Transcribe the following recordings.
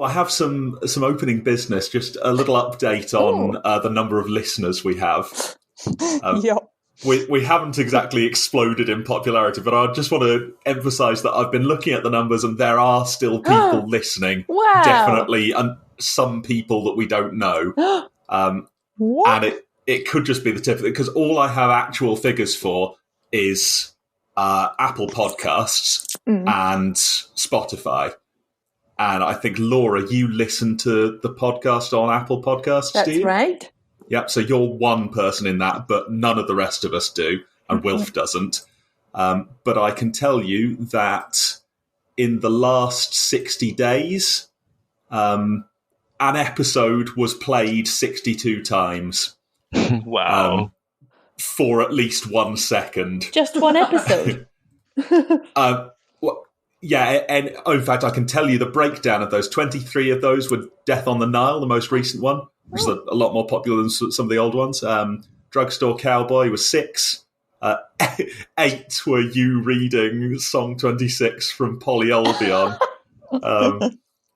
I have some opening business, just a little update on the number of listeners we have. Yep. We haven't exactly exploded in popularity, but I just want to emphasise that I've been looking at the numbers and there are still people listening. Wow. Definitely, and some people that we don't know. What? And it could just be the tip of it, because all I have actual figures for is Apple Podcasts and Spotify. And I think, Laura, you listen to the podcast on Apple Podcasts, do you? That's right. Yep, so you're one person in that, but none of the rest of us do, and Wilf doesn't. But I can tell you that in the last 60 days, an episode was played 62 times. Wow. For at least 1 second. Just one episode. Yeah, and in fact, I can tell you the breakdown of those. 23 of those were Death on the Nile, the most recent one, which is a lot more popular than some of the old ones. Drugstore Cowboy was 6. 8 were you reading Song 26 from Polly Albion.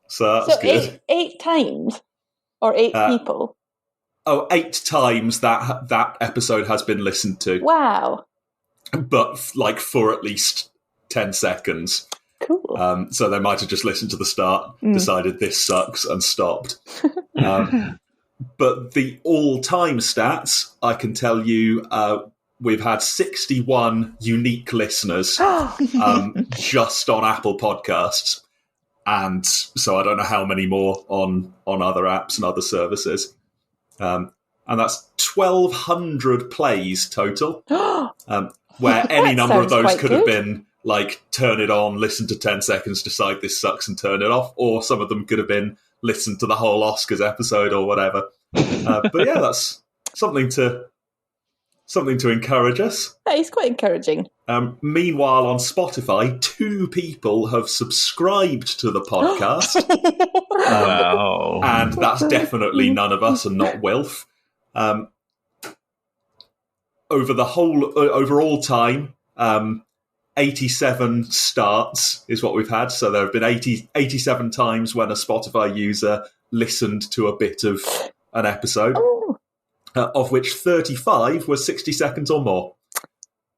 So that's good. Eight times? Or 8 people? 8 times that episode has been listened to. Wow. But for at least 10 seconds. Cool. So they might have just listened to the start, decided this sucks, and stopped. But the all-time stats, I can tell you, we've had 61 unique listeners just on Apple Podcasts. And so I don't know how many more on other apps and other services. And that's 1,200 plays total, where any number of those could have been like, turn it on, listen to 10 seconds, decide this sucks and turn it off. Or some of them could have been listen to the whole Oscars episode or whatever. But yeah, that's something to encourage us. That is quite encouraging. Meanwhile, on Spotify, 2 people have subscribed to the podcast. Wow. And that's definitely none of us and not Wilf. Over all time, 87 starts is what we've had. So there have been 87 times when a Spotify user listened to a bit of an episode, of which 35 was 60 seconds or more.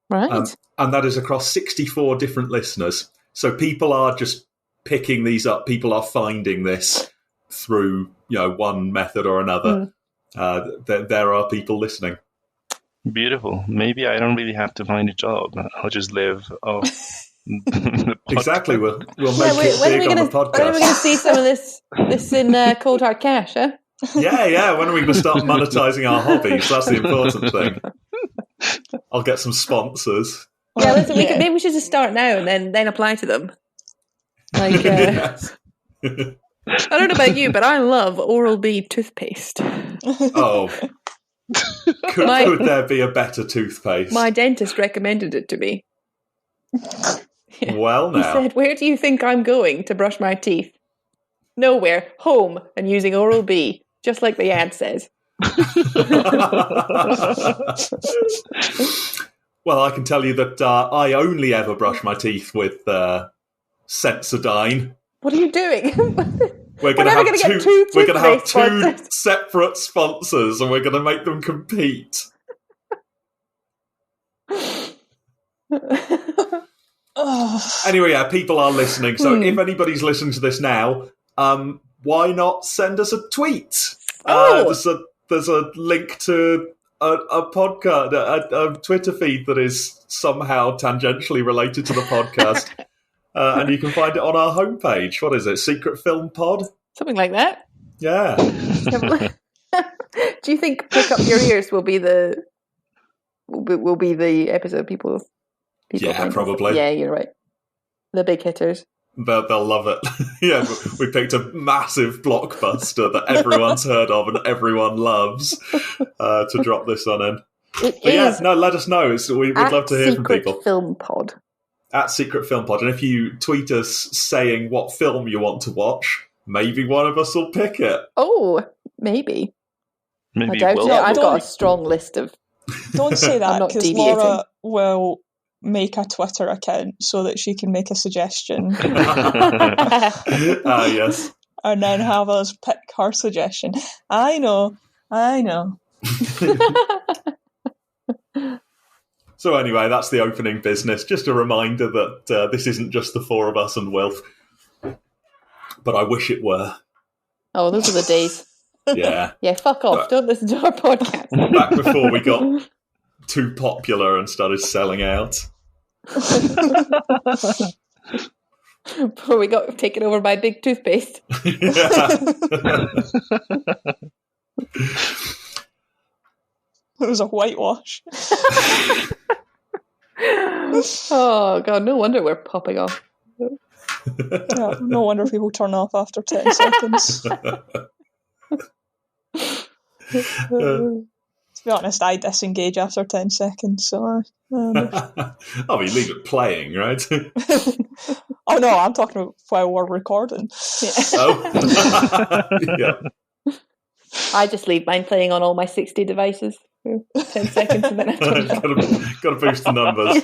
Right. And that is across 64 different listeners. So people are just picking these up. People are finding this through, one method or another. There are people listening. Beautiful. Maybe I don't really have to find a job. I'll just live off the podcast. Exactly. We'll make it big on the podcast. When are we going to see some of this in cold hard cash, huh? Yeah. When are we going to start monetising our hobbies? That's the important thing. I'll get some sponsors. Yeah, listen, maybe we should just start now and then apply to them. Like, Yes. I don't know about you, but I love Oral-B toothpaste. Oh. Could there be a better toothpaste? My dentist recommended it to me. Well, now. He said, "Where do you think I'm going to brush my teeth?" "Nowhere. Home, and using Oral-B, just like the ad says." Well, I can tell you that I only ever brush my teeth with Sensodyne. What are you doing? We're going to have two sponsors. separate sponsors, and we're going to make them compete. Anyway, yeah, people are listening. So if anybody's listening to this now, why not send us a tweet? There's a link to a podcast, a Twitter feed that is somehow tangentially related to the podcast. And you can find it on our homepage. What is it? Secret Film Pod? Something like that. Yeah. Do you think "Pick Up Your Ears" will be the episode people Yeah, probably. Yeah, you're right. The big hitters. They'll love it. Yeah, we picked a massive blockbuster that everyone's heard of and everyone loves to drop this on in. Let us know. We'd love to hear from people. Secret Film Pod. At Secret Film Pod. And if you tweet us saying what film you want to watch, maybe one of us will pick it. Oh, maybe. Maybe I doubt it. I've got a strong list of... Don't say that, not because deviating. Laura will make a Twitter account so that she can make a suggestion. Yes. and then have us pick her suggestion. I know. So anyway, that's the opening business. Just a reminder that this isn't just the four of us and Wilf, but I wish it were. Oh, those are the days. Yeah. Yeah, fuck off. Don't listen to our podcast. Back before we got too popular and started selling out. Before we got taken over by big toothpaste. It was a whitewash. Oh, God, no wonder we're popping off. Yeah, no wonder people turn off after 10 seconds. To be honest, I disengage after 10 seconds, so... Oh, you leave it playing, right? Oh, no, I'm talking about while we're recording. Yeah. Oh. Yeah. I just leave mine playing on all my 60 devices for 10 seconds and then I turn it off. Got to boost the numbers.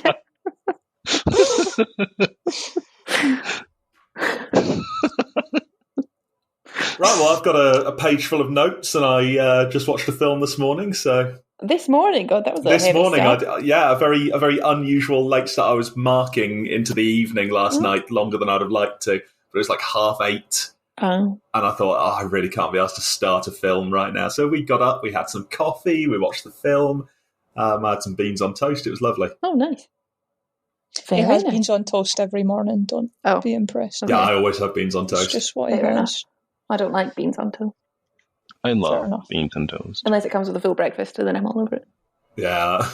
Right, well, I've got a page full of notes, and I just watched a film this morning. So this morning, God, that was this heavy morning, start. a very unusual late start. I was marking into the evening last night, longer than I'd have liked to, but it was like 8:30. Oh. And I thought, I really can't be asked to start a film right now. So we got up, we had some coffee, we watched the film. I had some beans on toast. It was lovely. Oh, nice. He has beans on toast every morning. Don't be impressed. Yeah, I always have beans on toast. It's just what he Fair has. I don't like beans on toast. I love beans on toast. Unless it comes with a full breakfast, and then I'm all over it. Yeah.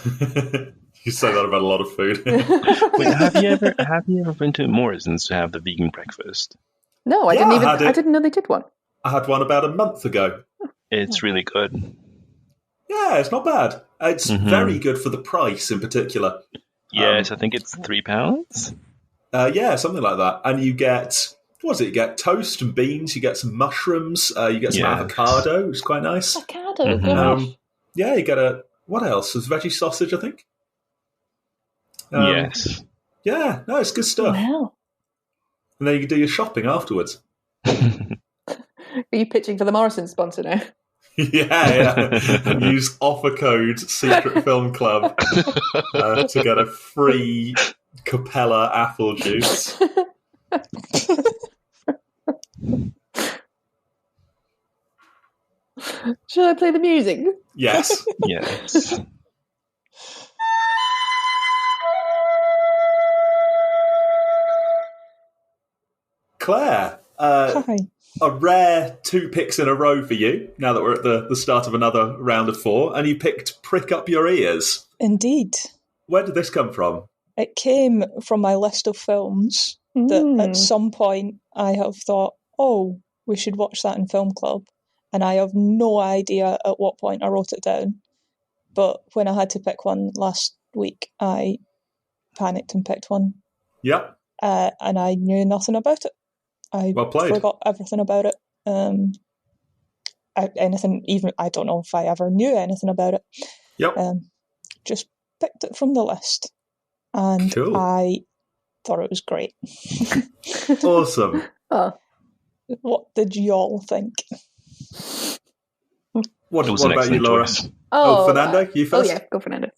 You say that about a lot of food. Wait, have you ever been to Morrison's to have the vegan breakfast? No, I didn't know they did one. I had one about a month ago. It's really good. Yeah, it's not bad. It's very good for the price in particular. Yes, I think it's £3. Yeah, something like that. And you get, what is it? You get toast and beans, you get some mushrooms, you get some avocado, which is quite nice. Avocado, gosh. Yeah, you get what else? There's veggie sausage, I think. Yes. Yeah, no, it's good stuff. Wow. And then you can do your shopping afterwards. Are you pitching for the Morrison sponsor now? Yeah. And use offer code Secret Film Club to get a free Capella apple juice. Should I play the music? Yes. Yes. Claire, Hi. a rare 2 picks in a row for you, now that we're at the start of another round of 4, and you picked Prick Up Your Ears. Indeed. Where did this come from? It came from my list of films that at some point I have thought, oh, we should watch that in film club. And I have no idea at what point I wrote it down. But when I had to pick one last week, I panicked and picked one. Yep. And I knew nothing about it. I Well played. forgot everything about it. I don't know if I ever knew anything about it. Yep. Just picked it from the list. And Cool. I thought it was great. Awesome. Oh. What did y'all think? What It was an about you, excellent Laura? choice. Fernando, you first? Oh, yeah, go Fernando.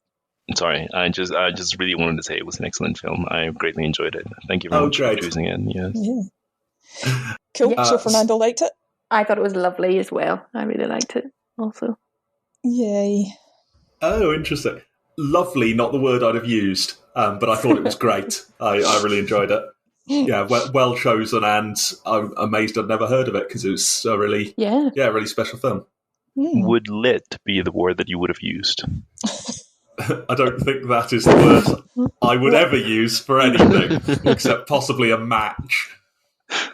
Sorry, I just really wanted to say it was an excellent film. I greatly enjoyed it. Thank you very much for choosing it. Yes. Yeah. Cool. So Fernando liked it? I thought it was lovely as well. I really liked it also. Yay. Oh, interesting. Lovely, not the word I'd have used, but I thought it was great. I really enjoyed it. Yeah, well chosen, and I'm amazed I'd never heard of it because it was a really special film. Would lit be the word that you would have used? I don't think that is the word I would ever use for anything, except possibly a match.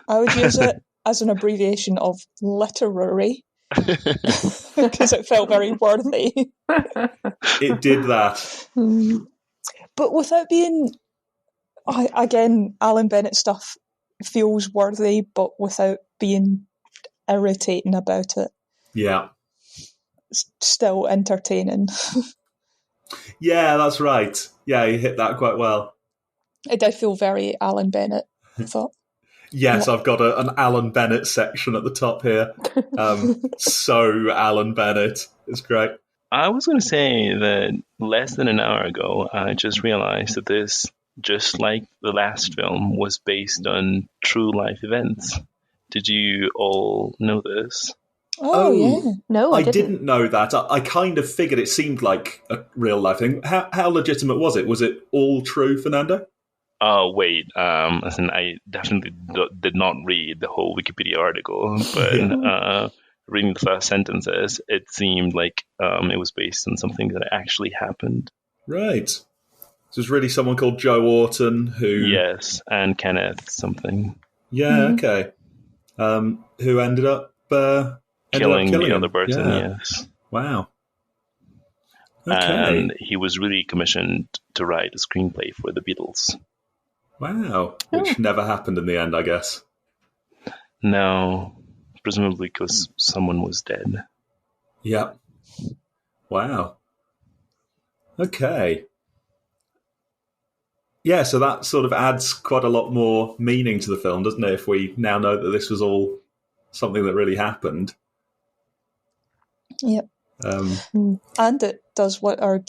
I would use it as an abbreviation of literary, because it felt very worthy. It did that. But without being... again, Alan Bennett stuff feels worthy, but without being irritating about it. Yeah. It's still entertaining. Yeah, that's right. Yeah, you hit that quite well. It did feel very Alan Bennett, I thought. Yes, I've got an Alan Bennett section at the top here. So Alan Bennett. It's great. I was going to say that less than an hour ago, I just realized that this, just like the last film, was based on true life events. Did you all know this? Oh, yeah. No, I didn't know that. I kind of figured it seemed like a real life thing. How legitimate was it? Was it all true, Fernando? Oh, wait. Listen, I definitely did not read the whole Wikipedia article, but reading the first sentences, it seemed like it was based on something that actually happened. Right. So it's really someone called Joe Orton who... Yes, and Kenneth something. Yeah, okay. Who ended up... Killing the him. other person, Yeah. yes. Wow. Okay. And he was really commissioned to write a screenplay for the Beatles. Wow. Which never happened in the end, I guess. No, presumably because someone was dead. Yep. Wow. Okay. Yeah, so that sort of adds quite a lot more meaning to the film, doesn't it? If we now know that this was all something that really happened. Yep. And it does what our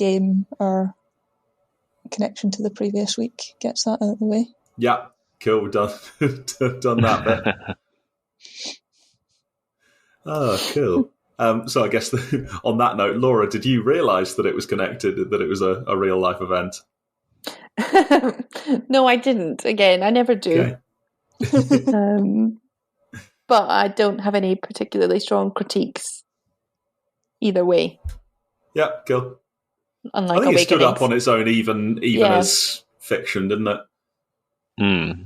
connection to the previous week gets that out of the way. Yeah, cool. Done that bit. Oh, cool. So I guess on that note, Laura, did you realise that it was connected, that it was a real life event? No, I didn't. Again, I never do. Okay. But I don't have any particularly strong critiques either way. Yeah, cool. Unlike I think it stood up Awakenings. on its own, even as fiction, didn't it?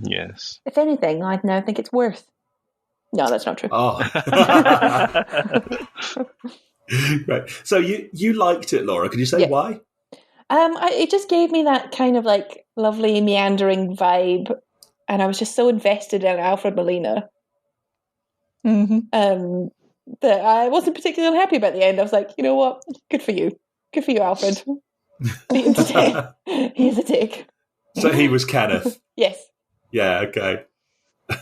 Yes. If anything, I now think it's worth. No, that's not true. Oh. Right. So you liked it, Laura. Could you say why? It just gave me that kind of like lovely meandering vibe, and I was just so invested in Alfred Molina that I wasn't particularly happy about the end. I was like, you know what? Good for you, Alfred. Beat him to death. He's a dick. So he was Kenneth. Yes. Yeah. Okay.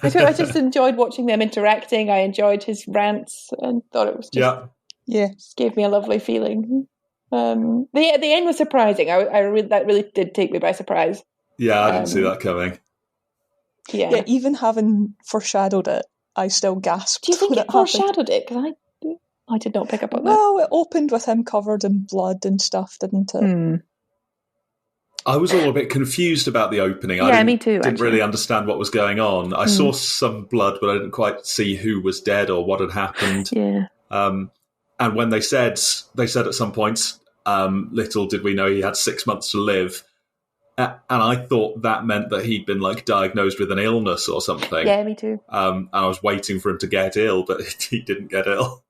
I just enjoyed watching them interacting. I enjoyed his rants and thought it was just gave me a lovely feeling. The end was surprising. That really did take me by surprise. Yeah, I didn't see that coming. Yeah, even having foreshadowed it, I still gasped. Do you think when it foreshadowed it? Because I did not pick up on that. Well, it opened with him covered in blood and stuff, didn't it? I was all a bit confused about the opening. Me too. Didn't really understand what was going on. I saw some blood, but I didn't quite see who was dead or what had happened. Yeah. And when they said at some points, little did we know he had 6 months to live. And I thought that meant that he'd been like diagnosed with an illness or something. Yeah, me too. And I was waiting for him to get ill, but he didn't get ill.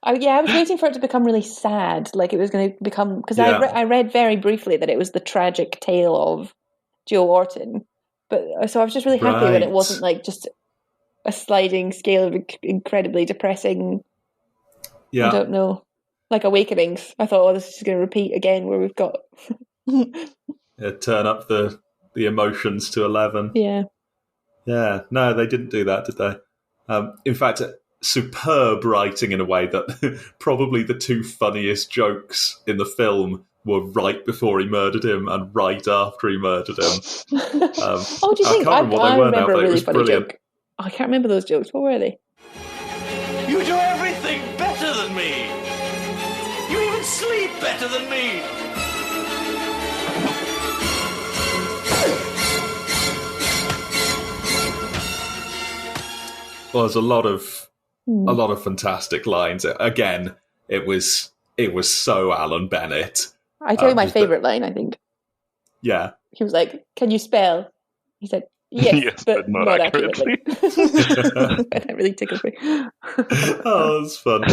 I was waiting for it to become really sad, like it was going to become, because I read very briefly that it was the tragic tale of Joe Orton, but so I was just really happy that it wasn't like just a sliding scale of incredibly depressing. I don't know, like Awakenings. I thought, this is going to repeat again, where we've got turn up the emotions to 11. Yeah. No, they didn't do that, did they? In fact, superb writing in a way that probably the two funniest jokes in the film were right before he murdered him and right after he murdered him. Do you think? I can't remember what they were now, but it was brilliant. Joke. I can't remember those jokes. What were they? You do everything better than me. You even sleep better than me. Well, there's a lot of fantastic lines. Again, it was so Alan Bennett. I tell you my favourite line, I think. Yeah. He was like, "Can you spell?" He said, "Yes, but not accurately." That really tickled me. Oh, that's fun.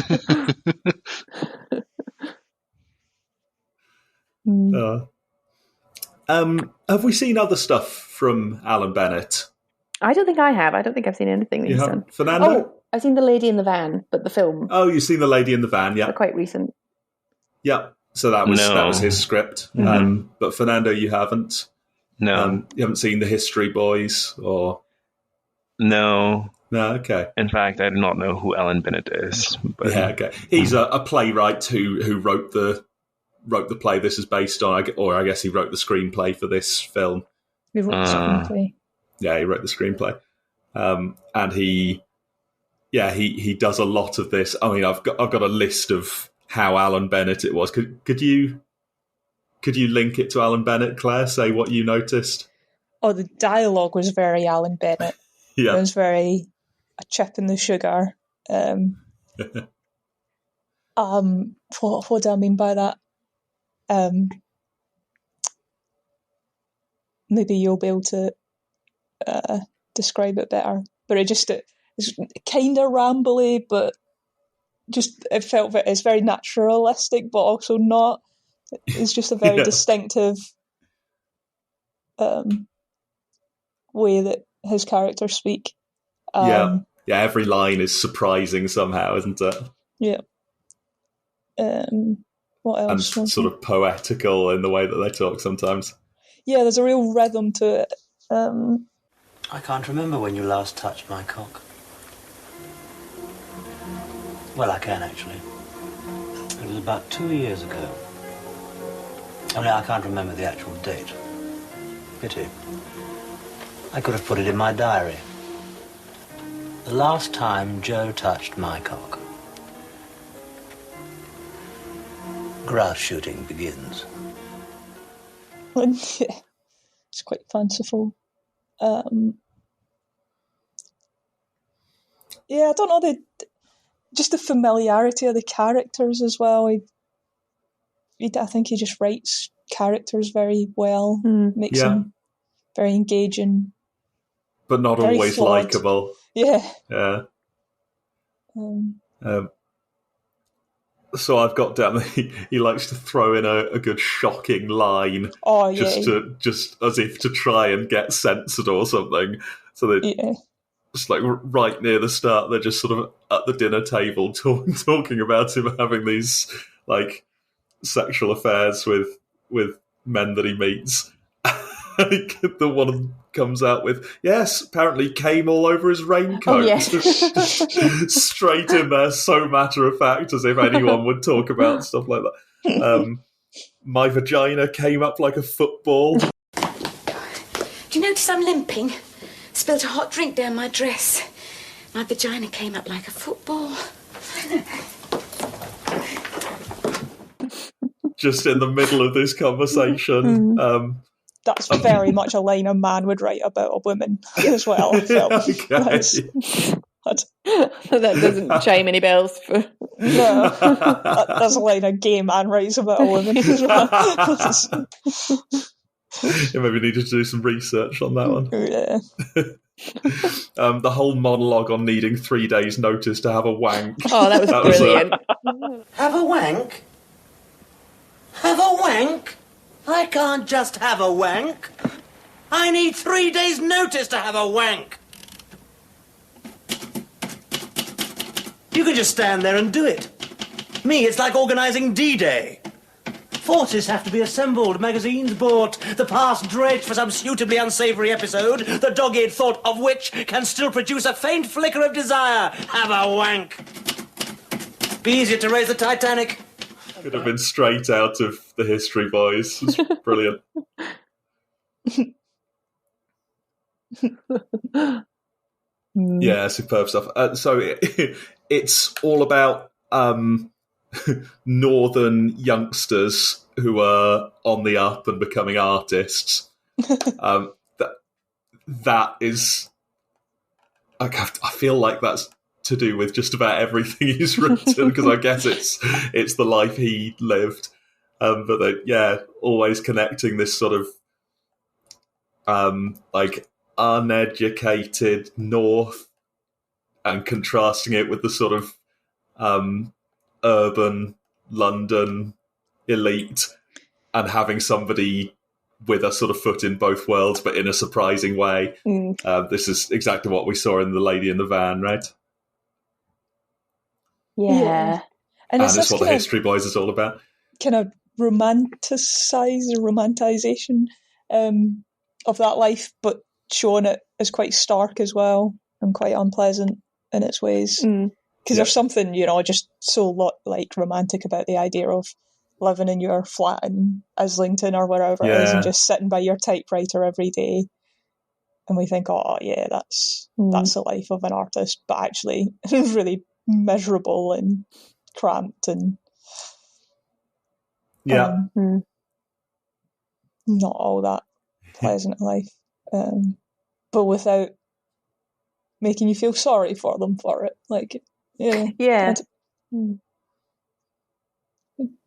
Have we seen other stuff from Alan Bennett? I don't think I have. I don't think I've seen anything that he's done. Fernando? Oh, I've seen The Lady in the Van, but the film. Oh, you've seen The Lady in the Van, yeah. They're quite recent. Yeah. So that was his script. But Fernando, you haven't. No. You haven't seen The History Boys or? No. No, okay. In fact, I do not know who Alan Bennett is. But... Yeah, okay. He's a playwright who wrote the play this is based on, or I guess he wrote the screenplay for this film. He wrote the screenplay. Yeah, he wrote the screenplay, and he does a lot of this. I mean, I've got a list of how Alan Bennett it was. Could you link it to Alan Bennett, Claire? Say what you noticed. Oh, the dialogue was very Alan Bennett. Yeah, it was very a chip in the sugar. What do I mean by that? Maybe you'll be able to describe it better. But it's kind of rambly, but just it felt it's very naturalistic, but also not. It's just a very distinctive way that his characters speak. Every line is surprising somehow, isn't it? Yeah. What else? And sort of poetical in the way that they talk sometimes. Yeah, there's a real rhythm to it. I can't remember when you last touched my cock. Well, I can, actually. It was about 2 years ago. Only I can't remember the actual date. Pity. I could have put it in my diary. The last time Joe touched my cock. Grouse shooting begins. It's quite fanciful. I don't know, just the familiarity of the characters as well. I think he just writes characters very well, makes them very engaging. But not always likeable. Yeah. Yeah. So I've got down he likes to throw in a good shocking line, just as if to try and get censored or something. So they just like right near the start, they're just sort of at the dinner table talking about him having these like sexual affairs with men that he meets. The one of them comes out with, yes, apparently came all over his raincoat. Oh, yes. Just straight in there, so matter of fact, as if anyone would talk about stuff like that. My vagina came up like a football. Do you notice I'm limping? Spilt a hot drink down my dress. My vagina came up like a football. Just in the middle of this conversation. That's very much a line a man would write about a woman as well. So that doesn't chime any bells for... No, that's a line a gay man writes about a woman as well. Maybe needed to do some research on that one. Yeah. The whole monologue on needing 3 days' notice to have a wank. Oh, that was brilliant. Have a wank? Have a wank? I can't just have a wank. I need 3 days' notice to have a wank. You can just stand there and do it. Me, it's like organising D-Day. Forces have to be assembled, magazines bought, the past dredged for some suitably unsavoury episode, the dog-eared thought of which can still produce a faint flicker of desire. Have a wank. Be easier to raise the Titanic. Could have been straight out of The History Boys. It's brilliant. Yeah, superb stuff. So it's all about northern youngsters who are on the up and becoming artists. That is... I feel like that's to do with just about everything he's written, because I guess it's the life he lived. But always connecting this sort of like uneducated north and contrasting it with the sort of urban London elite, and having somebody with a sort of foot in both worlds, but in a surprising way. This is exactly what we saw in The Lady in the Van, right? Yeah. And it's what The History Boys is all about. Kind of romanticization of that life, but showing it as quite stark as well and quite unpleasant in its ways. Because there's something, just so romantic about the idea of living in your flat in Islington or wherever it is and just sitting by your typewriter every day. And we think, oh yeah, that's the life of an artist, but actually it's really miserable and cramped and not all that pleasant life. But without making you feel sorry for them for it.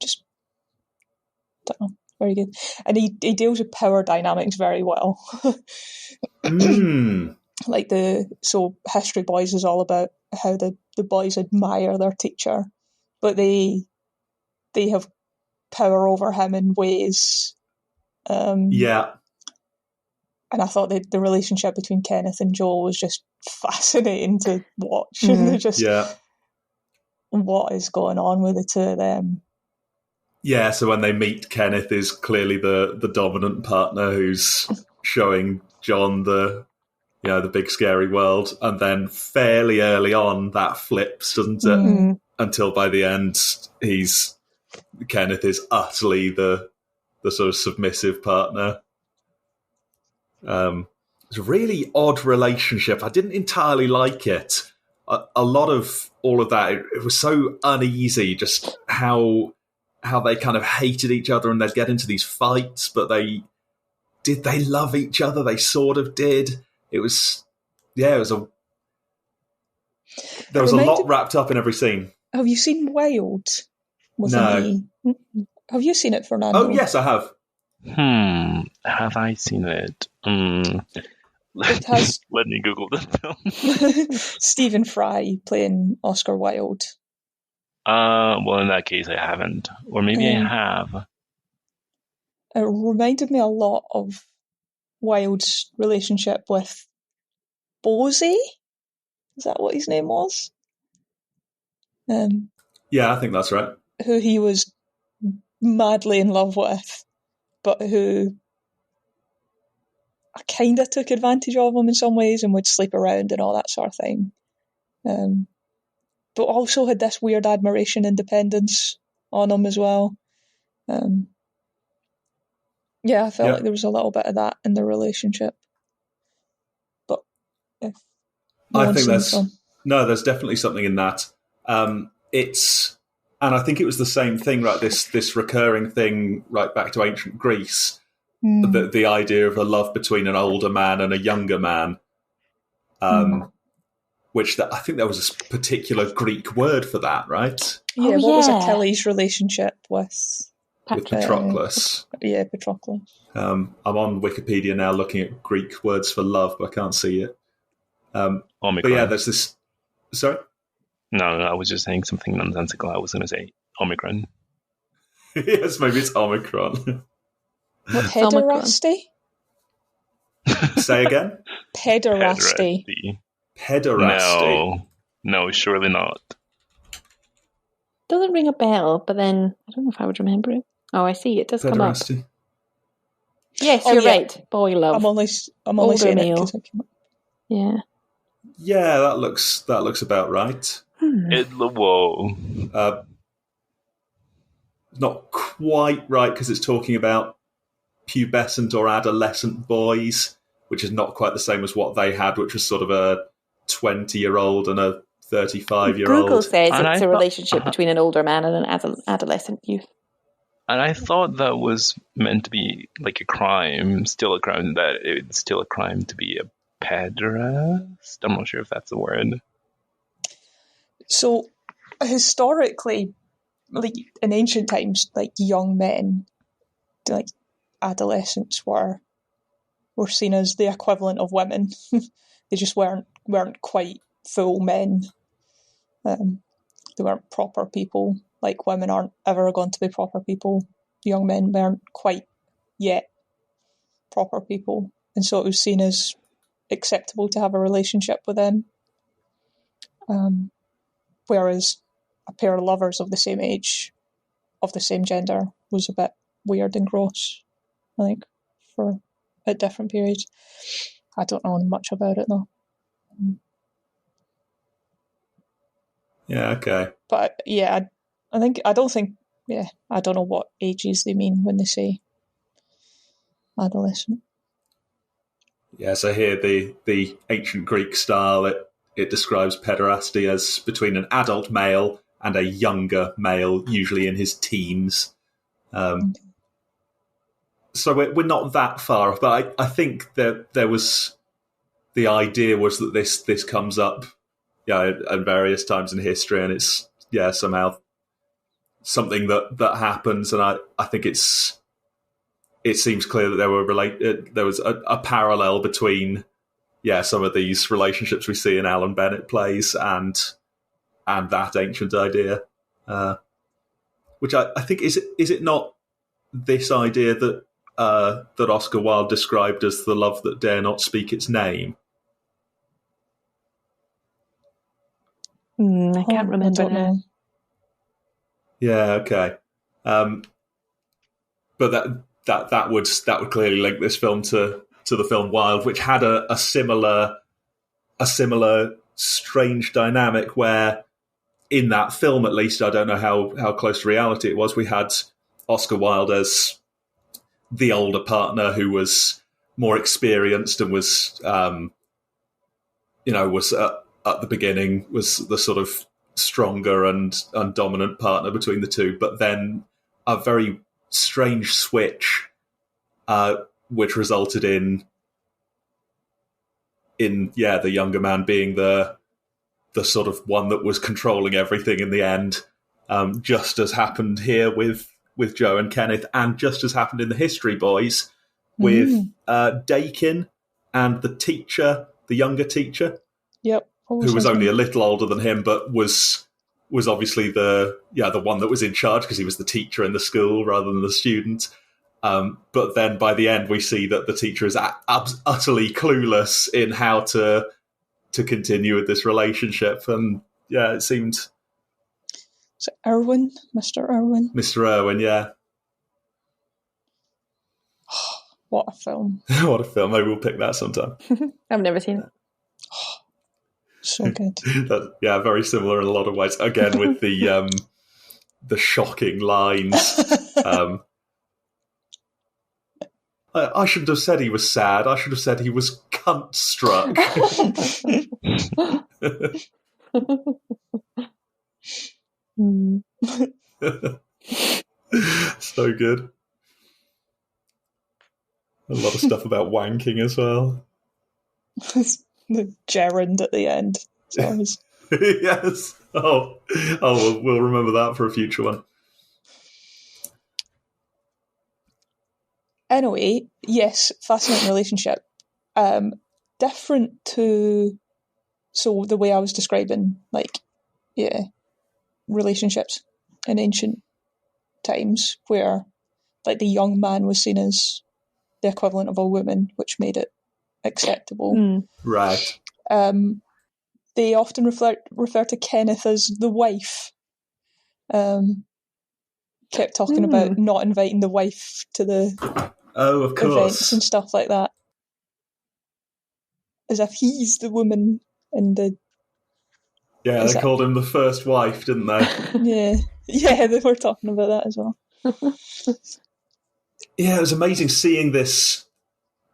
Just don't know. Very good. And he deals with power dynamics very well. So History Boys is all about how the boys admire their teacher, but they have power over him in ways. And I thought the relationship between Kenneth and Joel was just fascinating to watch. What is going on with the two of them? Yeah, so when they meet, Kenneth is clearly the dominant partner who's showing John the big scary world, and then fairly early on that flips, doesn't it? Until by the end, Kenneth is utterly the sort of submissive partner. It's a really odd relationship. I didn't entirely like it. A lot of all of that, it was so uneasy, just how they kind of hated each other and they'd get into these fights, but they love each other? They sort of did. There was a lot wrapped up in every scene. Have you seen Wild? No. Have you seen it, Fernando? Oh, yes, I have. Have I seen it? It has... Let me Google the film. Stephen Fry playing Oscar Wilde. Well, in that case, I haven't. Or maybe I have. It reminded me a lot of Wilde's relationship with Bosie. Is that what his name was? Yeah, I think that's right. Who he was madly in love with, but who kind of took advantage of him in some ways and would sleep around and all that sort of thing. But also had this weird admiration and dependence on him as well. I felt like there was a little bit of that in the relationship. But I think there's definitely something in that. And I think it was the same thing, right? This recurring thing right back to ancient Greece. The idea of a love between an older man and a younger man, which I think there was a particular Greek word for that, right? Yeah, what was Achilles' relationship with Patroclus? Patroclus. I'm on Wikipedia now looking at Greek words for love, but I can't see it. Omicron. But yeah, there's this... Sorry? No, I was just saying something nonsensical. I was going to say Omicron. Yes, maybe it's Omicron. What, pederasty? Say again? Pederasty. Pederasty. No, surely not. Doesn't ring a bell, but then I don't know if I would remember it. Oh, I see. It does come up. Yes, you're right. Boy love. I'm only saying male. It because I came up. Yeah. Yeah, that looks about right. Whoa. Not quite right because it's talking about pubescent or adolescent boys, which is not quite the same as what they had, which was sort of a 20-year-old and a 35-year-old. Google says it's a relationship between an older man and an adolescent youth. And I thought that was meant to be like a crime, still a crime, that it's still a crime to be a pederast. I'm not sure if that's a word. So, historically, like in ancient times, like young men, like adolescents were seen as the equivalent of women. They just weren't quite full men. They weren't proper people. Like women aren't ever going to be proper people. Young men weren't quite yet proper people, and so it was seen as acceptable to have a relationship with them. Whereas a pair of lovers of the same age, of the same gender, was a bit weird and gross, I think, for at different periods. I don't know much about it though. Yeah, okay. But yeah, I don't know what ages they mean when they say adolescent. Yeah, so here the ancient Greek style, it describes pederasty as between an adult male and a younger male, usually in his teens. So we're not that far off, but I think that there was the idea was that this comes up, at various times in history, and it's somehow something that happens, and I think it seems clear that there was a parallel between some of these relationships we see in Alan Bennett plays and that ancient idea, which I think is it not this idea that Oscar Wilde described as the love that dare not speak its name? I can't remember now. Yeah, okay. But that would clearly link this film to the film Wild, which had a similar strange dynamic where, in that film at least, I don't know how close to reality it was, we had Oscar Wilde as the older partner who was more experienced and was at the beginning was the sort of stronger and dominant partner between the two, but then a very strange switch, which resulted in the younger man being the sort of one that was controlling everything in the end, just as happened here with Joe and Kenneth, and just as happened in the History Boys with Dakin and the younger teacher. Yep. Who was only a little older than him, but was obviously the one that was in charge because he was the teacher in the school rather than the student. But then by the end, we see that the teacher is utterly clueless in how to continue with this relationship, and it seemed. Is it Irwin, Mr. Irwin? Mr. Irwin, yeah. What a film! What a film! Maybe we'll pick that sometime. I've never seen it. So good. Very similar in a lot of ways. Again, with the shocking lines. I shouldn't have said he was sad. I should have said he was cunt struck. So good. A lot of stuff about wanking as well. The gerund at the end. Yes. We'll remember that for a future one. Anyway, yes, fascinating relationship. Different to the way I was describing, relationships in ancient times, where the young man was seen as the equivalent of a woman, which made it acceptable. Right. They often refer to Kenneth as the wife. Kept talking about not inviting the wife to the of course events and stuff like that, as if he's the woman in the. Yeah, they called him the first wife, didn't they? Yeah, they were talking about that as well. Yeah, it was amazing seeing this.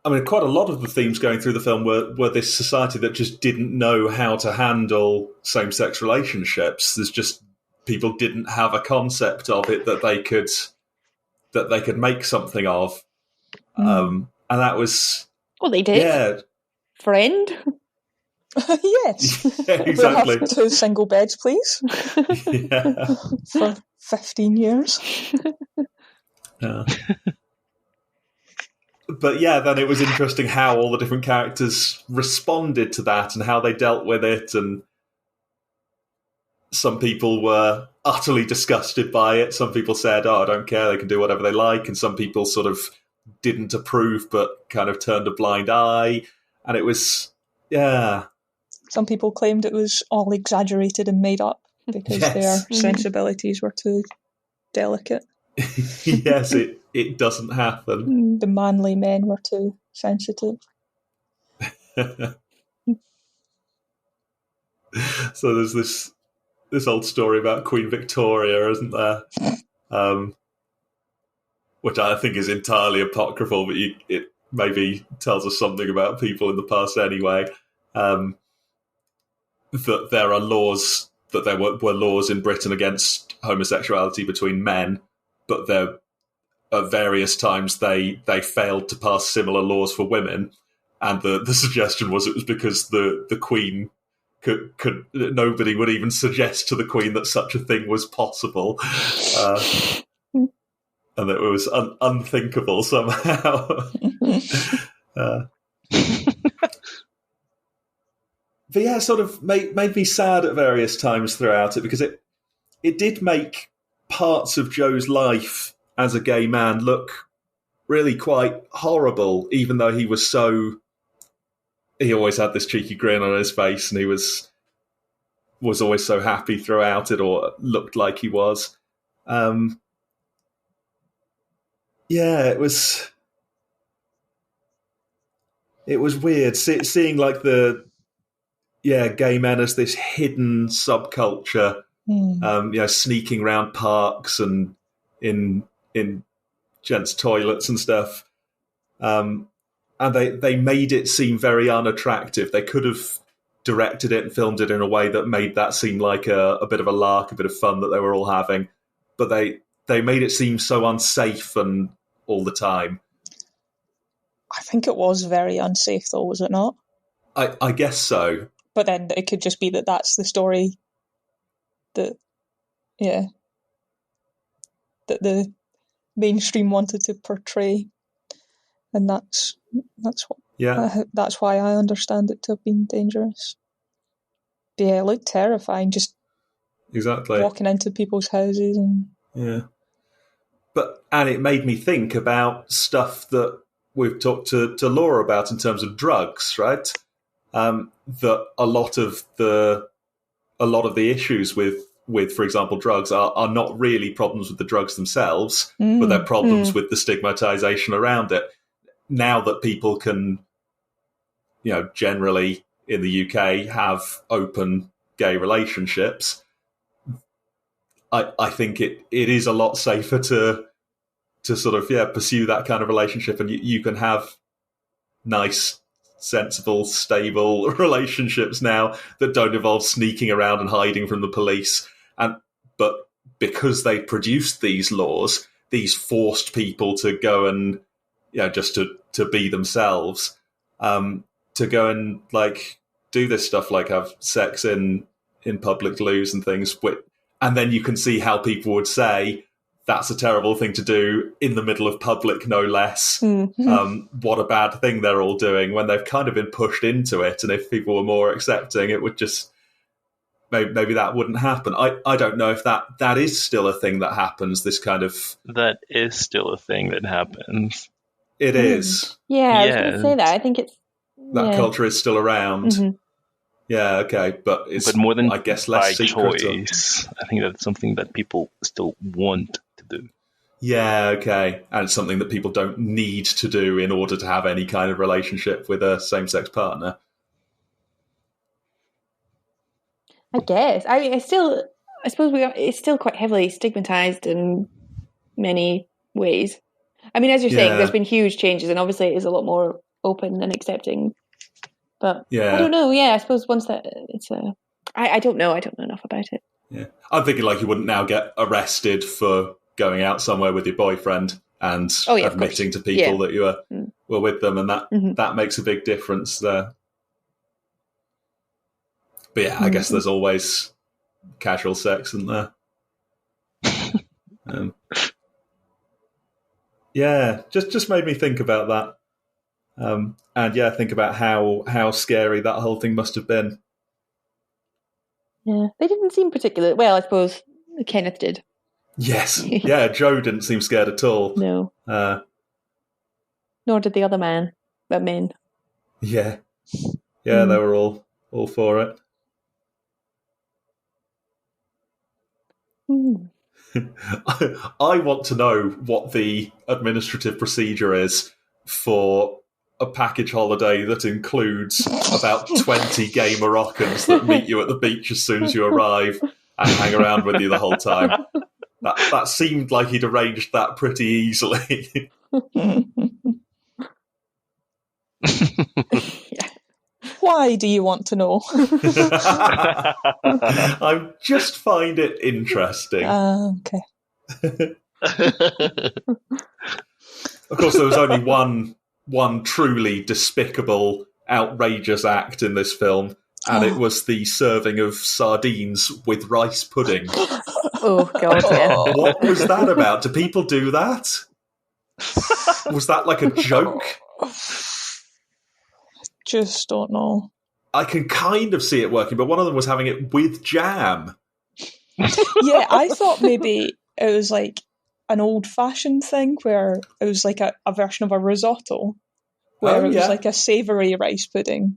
I mean, quite a lot of the themes going through the film were this society that just didn't know how to handle same-sex relationships. There's just people didn't have a concept of it that they could make something of, and that was. Well, they did. Yeah. Friend. Yes. Yeah, exactly. We'll have 2 single beds, please. Yeah. For 15 years. Yeah. But then it was interesting how all the different characters responded to that and how they dealt with it, and some people were utterly disgusted by it. Some people said, I don't care, they can do whatever they like, and some people sort of didn't approve but kind of turned a blind eye, and it was, Some people claimed it was all exaggerated and made up because their sensibilities were too delicate. Yes, it doesn't happen. The manly men were too sensitive. So there's this old story about Queen Victoria, isn't there? Which I think is entirely apocryphal, but it maybe tells us something about people in the past anyway. That there are laws, that there were laws in Britain against homosexuality between men, but there at various times they failed to pass similar laws for women, and the suggestion was it was because the Queen could nobody would even suggest to the Queen that such a thing was possible, and that it was unthinkable somehow. But yeah, it sort of made me sad at various times throughout it, because it did make parts of Joe's life as a gay man look really quite horrible, even though he always had this cheeky grin on his face, and he was always so happy throughout it, or looked like he was. Yeah, it was weird seeing like gay men as this hidden subculture, sneaking around parks and in gents' toilets and stuff. And they made it seem very unattractive. They could have directed it and filmed it in a way that made that seem like a bit of a lark, a bit of fun that they were all having. But they made it seem so unsafe and all the time. I think it was very unsafe, though, was it not? I guess so. But then it could just be that that's the story that the mainstream wanted to portray, and that's why I understand it to have been dangerous. But yeah, it looked terrifying, just exactly walking into people's houses and and it made me think about stuff that we've talked to Laura about in terms of drugs, right? That a lot of the issues with, for example, drugs are not really problems with the drugs themselves, but they're problems with the stigmatization around it. Now that people can, generally in the UK have open gay relationships, I think it is a lot safer to sort of pursue that kind of relationship, and you can have nice, sensible, stable relationships now that don't involve sneaking around and hiding from the police. But because they produced these laws, these forced people to go and just to be themselves, to go and like do this stuff, like have sex in public loos and things. And then you can see how people would say that's a terrible thing to do in the middle of public, no less. What a bad thing they're all doing, when they've kind of been pushed into it. And if people were more accepting, it would just maybe that wouldn't happen. I don't know if that is still a thing that happens. This kind of that is still a thing that happens. It is. Yeah, I was going to say that. I think it's that culture is still around. Mm-hmm. Yeah, okay, but it's more than I guess less by secret. Choice. I think that's something that people still want to do. Yeah, okay, and it's something that people don't need to do in order to have any kind of relationship with a same-sex partner. I guess. I suppose it's still quite heavily stigmatized in many ways. I mean, as you're saying, there's been huge changes, and obviously it is a lot more open and accepting. But I don't know. Yeah, I suppose once that it's I don't know. I don't know enough about it. Yeah, I'm thinking like you wouldn't now get arrested for going out somewhere with your boyfriend and admitting to people that you were with them, and that makes a big difference there. But yeah, I guess there's always casual sex, isn't there? Just made me think about that. And think about how scary that whole thing must have been. Yeah, they didn't seem particularly well. I suppose Kenneth did. Yes, yeah. Joe didn't seem scared at all. No, nor did the other men. Yeah, they were all for it. I want to know what the administrative procedure is for a package holiday that includes about 20 gay Moroccans that meet you at the beach as soon as you arrive and hang around with you the whole time. That seemed like he'd arranged that pretty easily. Why do you want to know? I just find it interesting. Okay. Of course, there was only one truly despicable, outrageous act in this film, and it was the serving of sardines with rice pudding. Oh, God, yeah. What was that about? Do people do that? Was that like a joke? Just don't know. I can kind of see it working, but one of them was having it with jam. Yeah, I thought maybe it was like an old-fashioned thing where it was like a version of a risotto, where it was like a savoury rice pudding.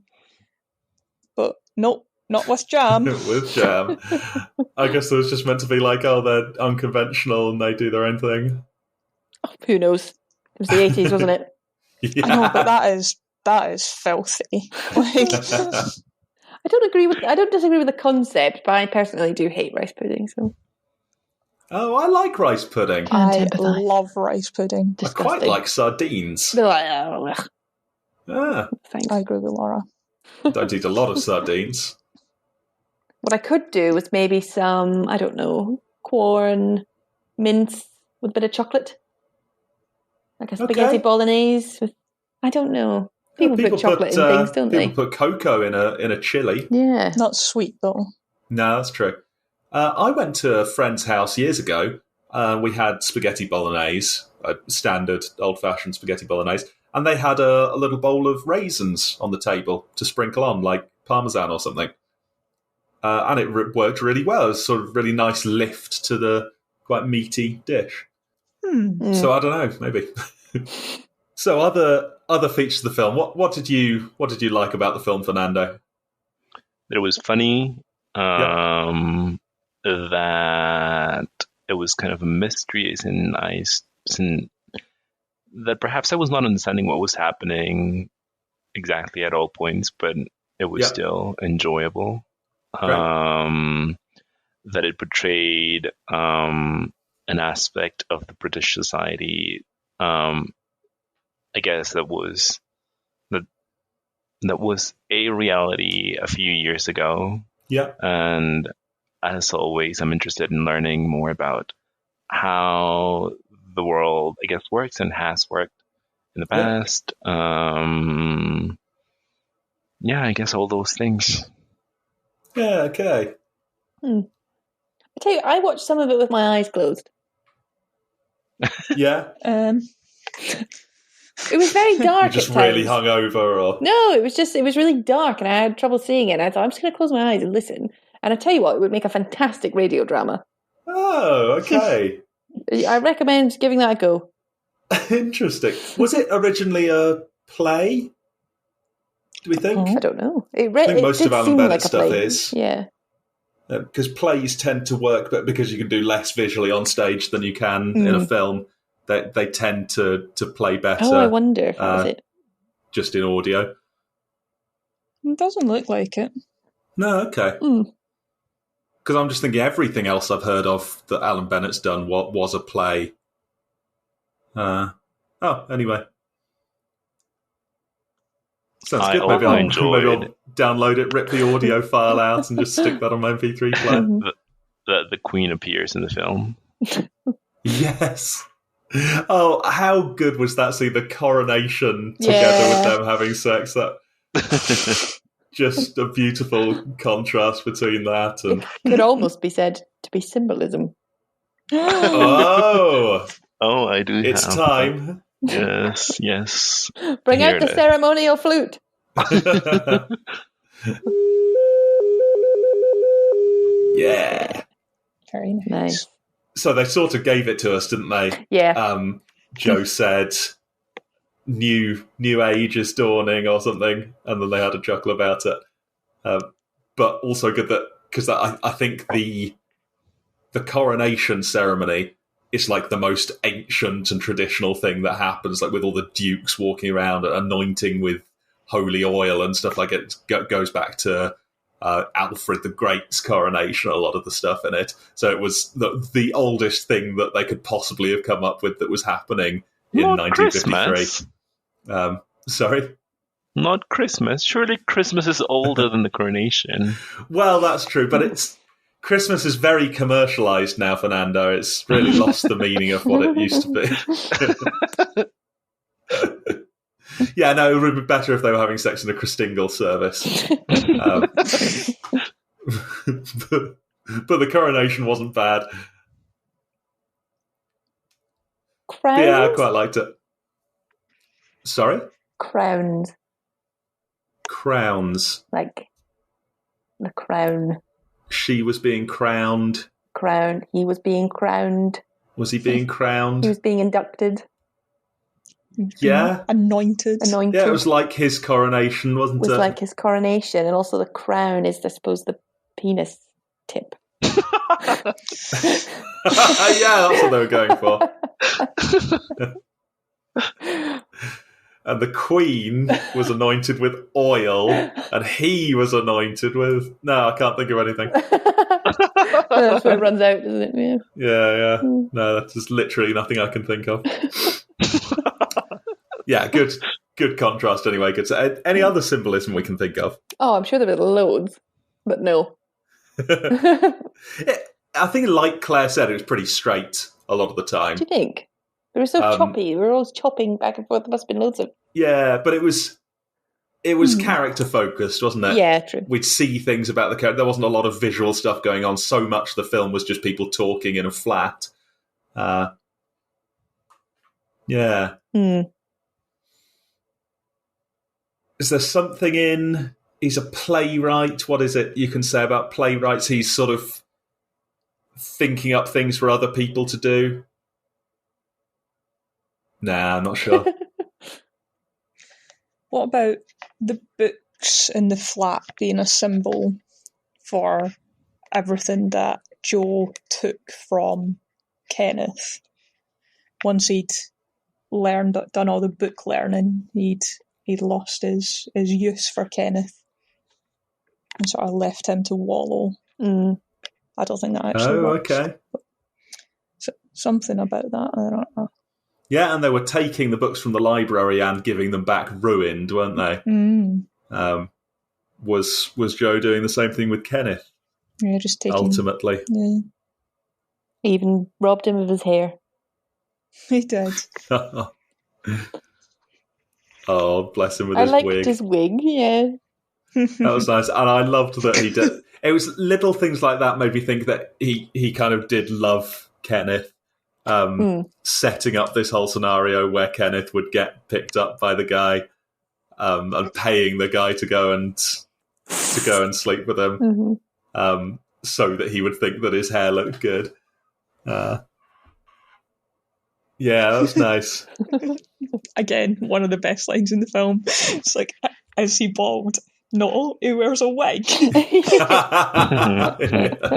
But nope, not with jam. With jam. I guess it was just meant to be like, oh, they're unconventional and they do their own thing. Oh, who knows? It was the 80s, wasn't it? Yeah. I know, but that is filthy. Like, I don't disagree with the concept, but I personally do hate rice pudding. So. Oh, I like rice pudding. I love rice pudding. Disgusting. I quite like sardines. Thanks. I agree with Laura. Don't eat a lot of sardines. What I could do was maybe some, I don't know, corn, mince with a bit of chocolate. Like a spaghetti bolognese with, I don't know. People put chocolate in things, don't they? People put cocoa in a chili. Yeah. Not sweet, though. No, that's true. I went to a friend's house years ago. We had spaghetti bolognese, a standard old-fashioned spaghetti bolognese, and they had a little bowl of raisins on the table to sprinkle on, like Parmesan or something. And it worked really well. It was sort of really nice lift to the quite meaty dish. So I don't know, maybe. So other features of the film. What did you like about the film, Fernando? That it was funny. That it was kind of mysterious and nice, and that perhaps I was not understanding what was happening exactly at all points, but it was still enjoyable. Right. That it portrayed an aspect of the British society, I guess that was a reality a few years ago. Yeah. And as always, I'm interested in learning more about how the world, I guess, works and has worked in the past. I guess all those things. Yeah, okay. I tell you, I watched some of it with my eyes closed. Yeah. It was very dark. You're just really hungover, or no? It was really dark, and I had trouble seeing it. And I thought I'm just going to close my eyes and listen. And I tell you what, it would make a fantastic radio drama. Oh, okay. I recommend giving that a go. Interesting. Was it originally a play? Do we think? I don't know. I think most of Alan Bennett's stuff is. Yeah. Because plays tend to work, but because you can do less visually on stage than you can in a film, they tend to play better. Oh, I wonder if that was it. Just in audio. It doesn't look like it. No, okay. Because I'm just thinking everything else I've heard of that Alan Bennett's done was a play. Anyway. Sounds good. Maybe I'll download it, rip the audio file out, and just stick that on my MP3 player. The Queen appears in the film. Yes. Oh, how good was that scene? The coronation together with them having sex. That just a beautiful contrast between that and. It could almost be said to be symbolism. Oh, I do. It's time. Yes. Bring out the ceremonial flute. Yeah. Very nice. So they sort of gave it to us, didn't they? Yeah. Joe said, "New age is dawning" or something, and then they had a chuckle about it. But also good that because I think the coronation ceremony is like the most ancient and traditional thing that happens, like with all the dukes walking around and anointing with holy oil and stuff like it. It goes back to Alfred the Great's coronation, a lot of the stuff in it. So it was the oldest thing that they could possibly have come up with that was happening in Not 1953. Sorry? Not Christmas. Surely Christmas is older than the coronation. Well, that's true, but Christmas is very commercialised now, Fernando. It's really lost the meaning of what it used to be. Yeah, no, it would be better if they were having sex in a Christingle service. But the coronation wasn't bad. Crowns? Yeah, I quite liked it. Sorry? Crowns. Crowns. Like the crown. She was being crowned. Crown. He was being crowned. Was he being crowned? He was being inducted. Yeah. Anointed. Yeah, it was like his coronation, wasn't it? It was like his coronation, and also the crown is, I suppose, the penis tip. Yeah, that's what they were going for. And the Queen was anointed with oil, and he was anointed with... No, I can't think of anything. That's where it runs out, doesn't it? Yeah. No, that's just literally nothing I can think of. Yeah, good contrast anyway. Good. Any other symbolism we can think of? Oh, I'm sure there were loads, but no. I think, like Claire said, it was pretty straight a lot of the time. Do you think? They were so choppy. We were always chopping back and forth. There must have been loads of... Yeah, but it was character focused, wasn't it? Yeah, true. We'd see things about the character. There wasn't a lot of visual stuff going on. So much the film was just people talking in a flat. Yeah. Is there something in... He's a playwright. What is it you can say about playwrights? He's sort of thinking up things for other people to do. Nah, I'm not sure. What about the books in the flat being a symbol for everything that Joe took from Kenneth? Once he'd done all the book learning, he'd lost his use for Kenneth and sort of left him to wallow. I don't think that actually works. Okay. So, something about that, I don't know. Yeah, and they were taking the books from the library and giving them back ruined, weren't they? Was Joe doing the same thing with Kenneth? Yeah, just taking... Ultimately. Yeah. He even robbed him of his hair. He did. Oh, bless him with his wig. I wig. liked his wig, yeah. That was nice. And I loved that he did... It was little things like that made me think that he kind of did love Kenneth. Setting up this whole scenario where Kenneth would get picked up by the guy and paying the guy to go and sleep with him so that he would think that his hair looked good. Yeah, that was nice. Again, one of the best lines in the film. It's like, is he bald? No, he wears a wig.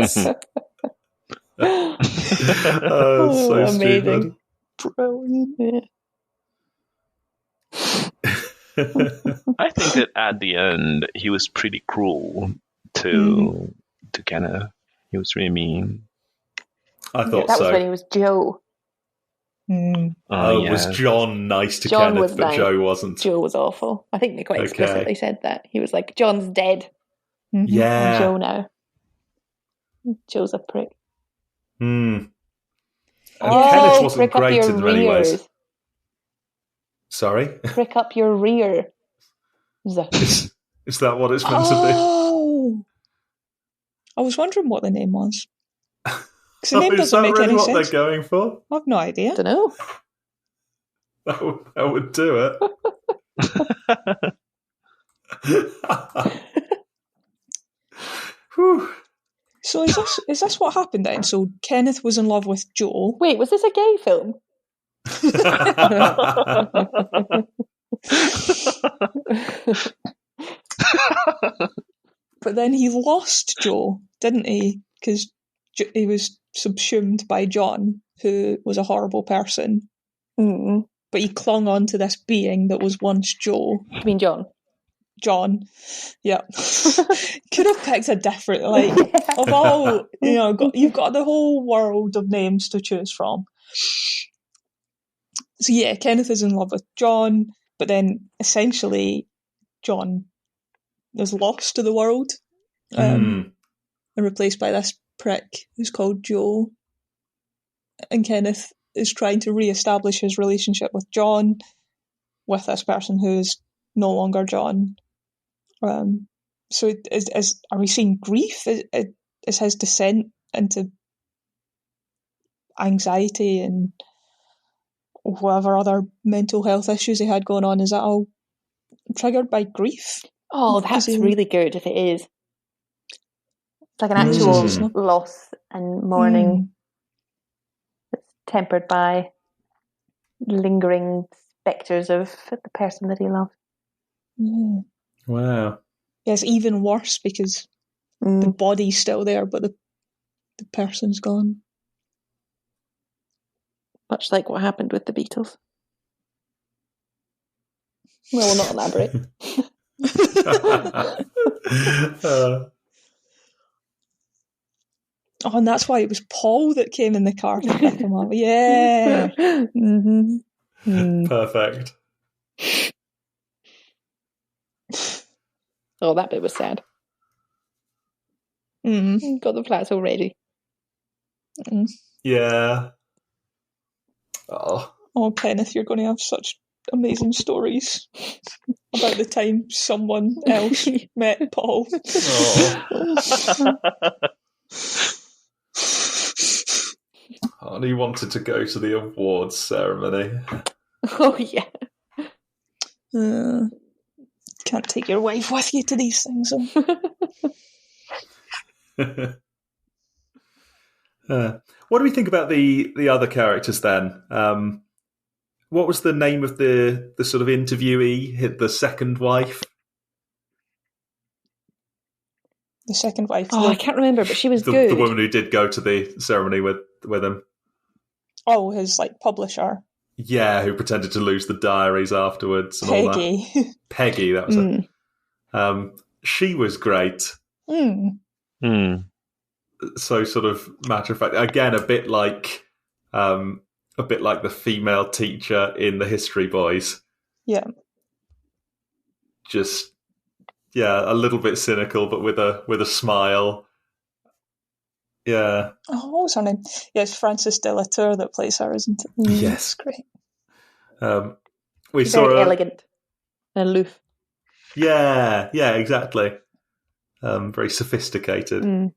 Yes. Oh, so amazing. Stupid. Brilliant. I think that at the end he was pretty cruel to Kenneth. He was really mean. I thought that so. was when he was Joe. Was John nice to John Kenneth, was but nice. Joe wasn't? Joe was awful. I think they quite explicitly said that. He was like, John's dead. Yeah. I'm Joe now. Joe's a prick. And Kenneth wasn't prick great up your in many rears. ways. Sorry? Prick up your rear. Is that what it's meant to be? I was wondering what the name was. Because the name doesn't make really any what sense. They're going for? I've no idea. I don't know. That would do it. Whew. So is this what happened then? So Kenneth was in love with Joe. Wait, was this a gay film? But then he lost Joe, didn't he? Because subsumed by John, who was a horrible person. Mm. But he clung on to this being that was once Joe. You mean John? John, yeah. Could have picked a different, of all, you've got the whole world of names to choose from. So yeah, Kenneth is in love with John, but then essentially John is lost to the world and replaced by this prick who's called Joe. And Kenneth is trying to re-establish his relationship with John with this person who is no longer John. So are we seeing grief? Is his descent into anxiety and whatever other mental health issues he had going on, is that all triggered by grief? Oh, that's really good if it is. It's like an actual loss and mourning that's tempered by lingering spectres of the person that he loved. Yeah. Wow. Yeah, it's even worse because the body's still there, but the person's gone. Much like what happened with the Beatles. Well, we'll not elaborate. Oh, and that's why it was Paul that came in the car to pick him up. Yeah. Perfect. Oh, that bit was sad. Got the flats already. Yeah. Oh, Kenneth, you're going to have such amazing stories about the time someone else met Paul. And he wanted to go to the awards ceremony. Oh, yeah. Can't take your wife with you to these things. What do we think about the other characters then? What was the name of the sort of interviewee, the second wife? The second wife. Oh, I can't remember, but she was good. The woman who did go to the ceremony with him. Oh, his publisher. Yeah, who pretended to lose the diaries afterwards. And all that. Peggy, that was it. She was great. So sort of matter of fact, again, a bit like the female teacher in the History Boys. Yeah. Just a little bit cynical, but with a smile. Yeah. Oh, what was her name? Yeah, it's Frances de la Tour that plays her, isn't it? Yes. Great. We She's saw very her elegant and aloof. Yeah, exactly. Very sophisticated.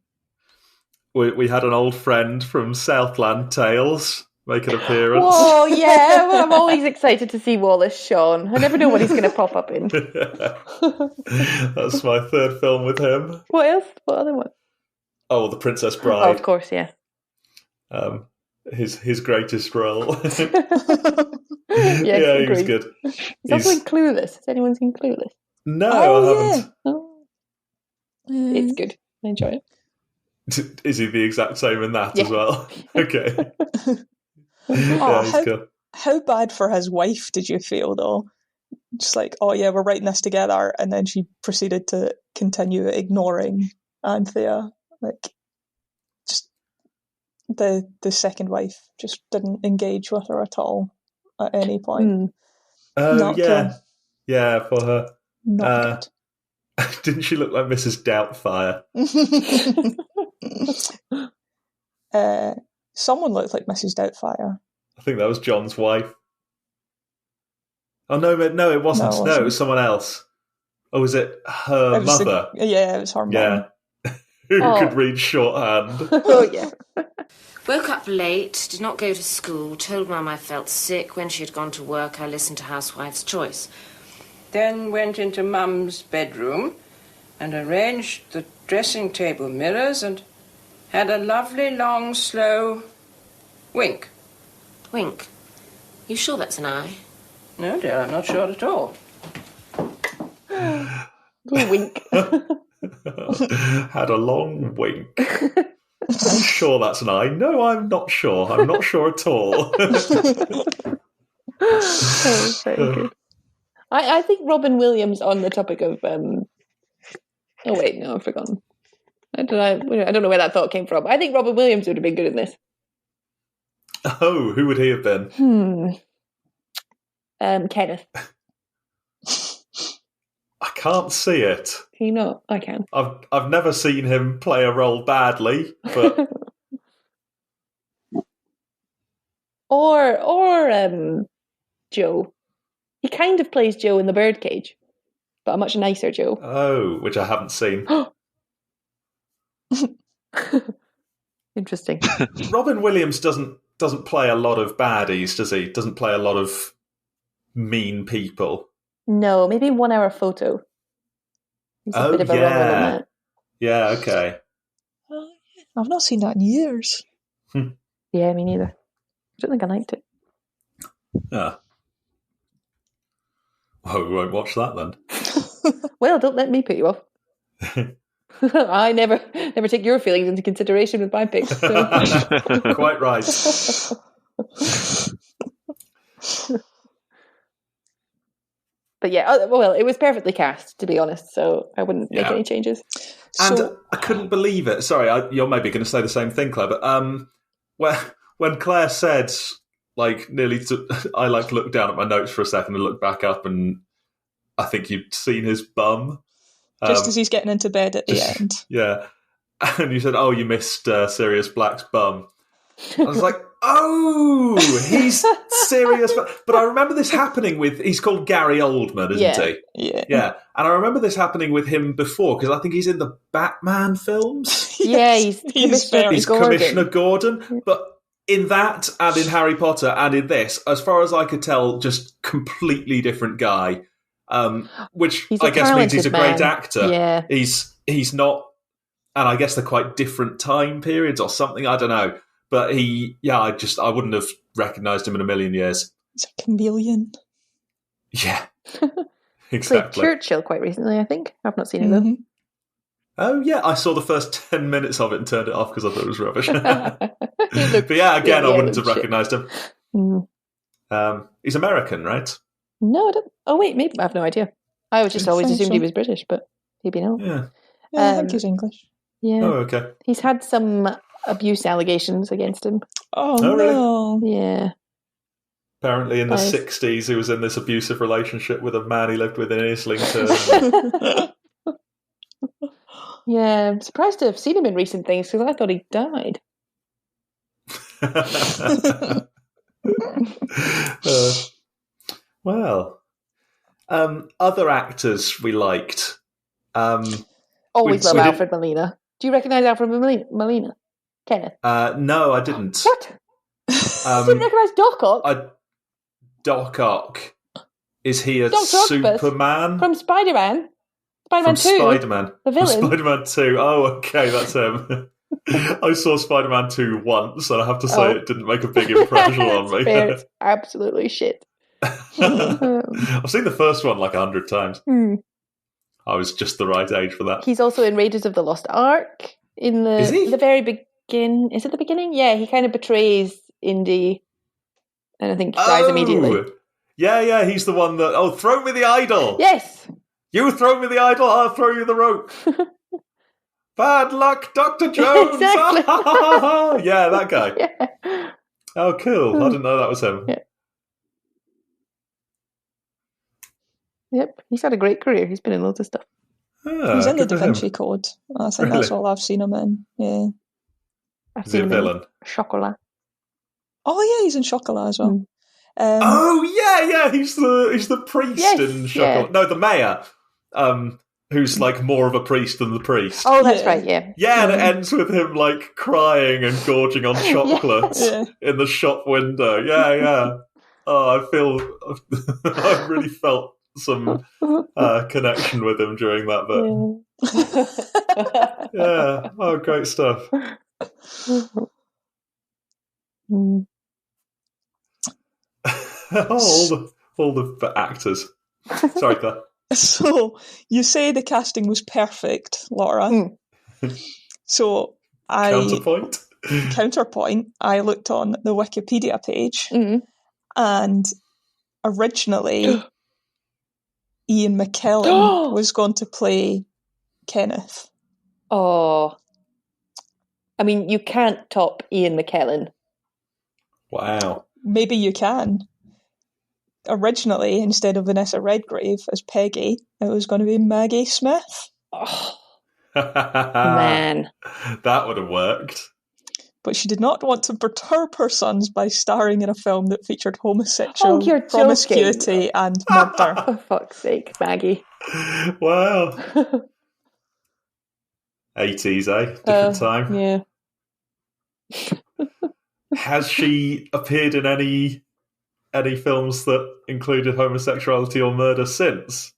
We had an old friend from Southland Tales make an appearance. Oh, yeah. Well, I'm always excited to see Wallace Shawn. I never know what he's going to pop up in. That's my third film with him. What else? What other one? Oh, The Princess Bride. Oh, of course, yeah. His greatest role. Yes, he was good. He's also in Clueless. Has anyone seen Clueless? No, I haven't. Oh. It's good. I enjoy it. Is he the exact same in that as well? Okay. How bad for his wife did you feel, though? Just like, oh yeah, we're writing this together, and then she proceeded to continue ignoring Anthea. Like, just the second wife just didn't engage with her at all at any point. Not good. Yeah, for her. Not good. Didn't she look like Mrs. Doubtfire? Someone looked like Mrs. Doubtfire. I think that was John's wife. Oh no, it wasn't. No, it was someone else. Oh, was it her mother? It was her mother. Yeah. Who could read shorthand? Oh, yeah. Woke up late, did not go to school, told Mum I felt sick. When she had gone to work, I listened to Housewife's Choice. Then went into Mum's bedroom and arranged the dressing table mirrors and had a lovely, long, slow wink. Wink? You sure that's an eye? No, dear, I'm not sure at all. Wink. Had a long wink. I'm sure that's an I. No, I'm not sure. I'm not sure at all. Oh, very good. I think Robin Williams, on the topic of... oh, wait, no, I've forgotten. I don't know where that thought came from. I think Robin Williams would have been good in this. Oh, who would he have been? Kenneth. I can't see it. Can you not? I can. I've never seen him play a role badly, but or Joe. He kind of plays Joe in The Birdcage, but a much nicer Joe. Oh, which I haven't seen. Interesting. Robin Williams doesn't play a lot of baddies, does he? Doesn't play a lot of mean people. No, maybe 1 Hour Photo. He's a bit of a rebel in that. Yeah, okay. I've not seen that in years. Yeah, me neither. I don't think I liked it. Yeah. Oh, we won't watch that then. Well, don't let me put you off. I never take your feelings into consideration with my picks. So. Quite right. But yeah, well, it was perfectly cast, to be honest, so I wouldn't make any changes. And I couldn't believe it. Sorry, you're maybe going to say the same thing, Claire, but when Claire said, like, I looked down at my notes for a second and looked back up, and I think you'd seen his bum. Just as he's getting into bed at the end. Yeah. And you said, oh, you missed Sirius Black's bum. I was like, oh, he's Sirius. But I remember this happening he's called Gary Oldman, isn't he? Yeah. And I remember this happening with him before, because I think he's in the Batman films. Yeah, he's Commissioner Gordon. But in that, and in Harry Potter, and in this, as far as I could tell, just completely different guy. Which I guess means he's a great actor. Yeah. He's not, and I guess they're quite different time periods or something, I don't know. But I wouldn't have recognised him in a million years. He's a chameleon. Yeah. Exactly. Played Churchill quite recently, I think. I've not seen him though. Oh yeah, I saw the first 10 minutes of it and turned it off because I thought it was rubbish. But yeah, again, I wouldn't have recognised him. He's American, right? No, I don't. Oh wait, maybe I have no idea. I was just always assumed he was British, but maybe not. Yeah, I think he's English. Yeah. Oh, okay. He's had some abuse allegations against him. Oh no. Really? Yeah. Apparently in the 60s he was in this abusive relationship with a man he lived with in Islington. Yeah, I'm surprised to have seen him in recent things because I thought he died. Well, other actors we liked. Always love Alfred Molina. Do you recognise Alfred Molina? Kenneth? No, I didn't. What? You didn't recognise Doc Ock? Doc Ock. Is he a Dr. Superman? From Spider-Man. Spider-Man 2. Spider-Man. The villain. From Spider-Man 2. Oh, okay, that's him. I saw Spider-Man 2 once, and I have to say it didn't make a big impression on me. Fair. It's absolutely shit. I've seen the first one like 100 times. I was just the right age for that. He's also in Raiders of the Lost Ark. In the very beginning. Is it the beginning? Yeah, he kind of betrays Indy and I think dies immediately. Yeah, he's the one that, throw me the idol. Yes. You throw me the idol, I'll throw you the rope. Bad luck, Dr. Jones. Exactly. Yeah, that guy. Yeah. Oh, cool. I didn't know that was him. Yeah. Yep, he's had a great career. He's been in loads of stuff. He's in the Da Vinci Code. I think that's all I've seen him in. Yeah. I've seen him a villain? In Chocolat. Oh yeah, he's in Chocolat as well. He's the priest in Chocolat. Yeah. No, the mayor. Who's like more of a priest than the priest. Oh, that's right, yeah. Yeah, and it ends with him like crying and gorging on chocolates in the shop window. Yeah. Oh, I really felt some connection with him during that bit. Yeah. Oh, great stuff. all the actors. Sorry, Claire. So, you say the casting was perfect, Laura. So, Counterpoint, I looked on the Wikipedia page, and originally Ian McKellen was going to play Kenneth. Oh. I mean, you can't top Ian McKellen. Wow. Maybe you can. Originally, instead of Vanessa Redgrave as Peggy, it was going to be Maggie Smith. Oh, man. That would have worked. But she did not want to perturb her sons by starring in a film that featured homosexual promiscuity and murder. For fuck's sake, Maggie. Wow. 80s, eh? Different time. Yeah. Has she appeared in any films that included homosexuality or murder since?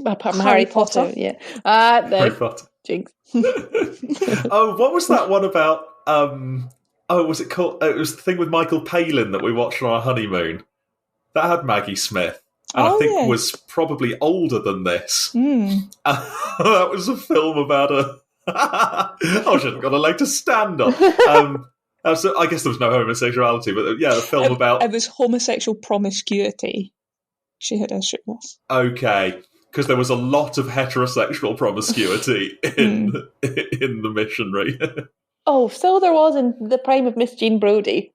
Apart from Harry Potter. Yeah. No. Harry Potter. Jinx. Oh, what was that one about? Was it called? It was the thing with Michael Palin that we watched on our honeymoon. That had Maggie Smith, and I think was probably older than this. That was a film about a. I should have got a leg to stand on. So I guess there was no homosexuality, but yeah, the film about it was homosexual promiscuity. She had issue with. Okay. Because there was a lot of heterosexual promiscuity in The Missionary. Oh, so there was in the prime of Miss Jean Brodie.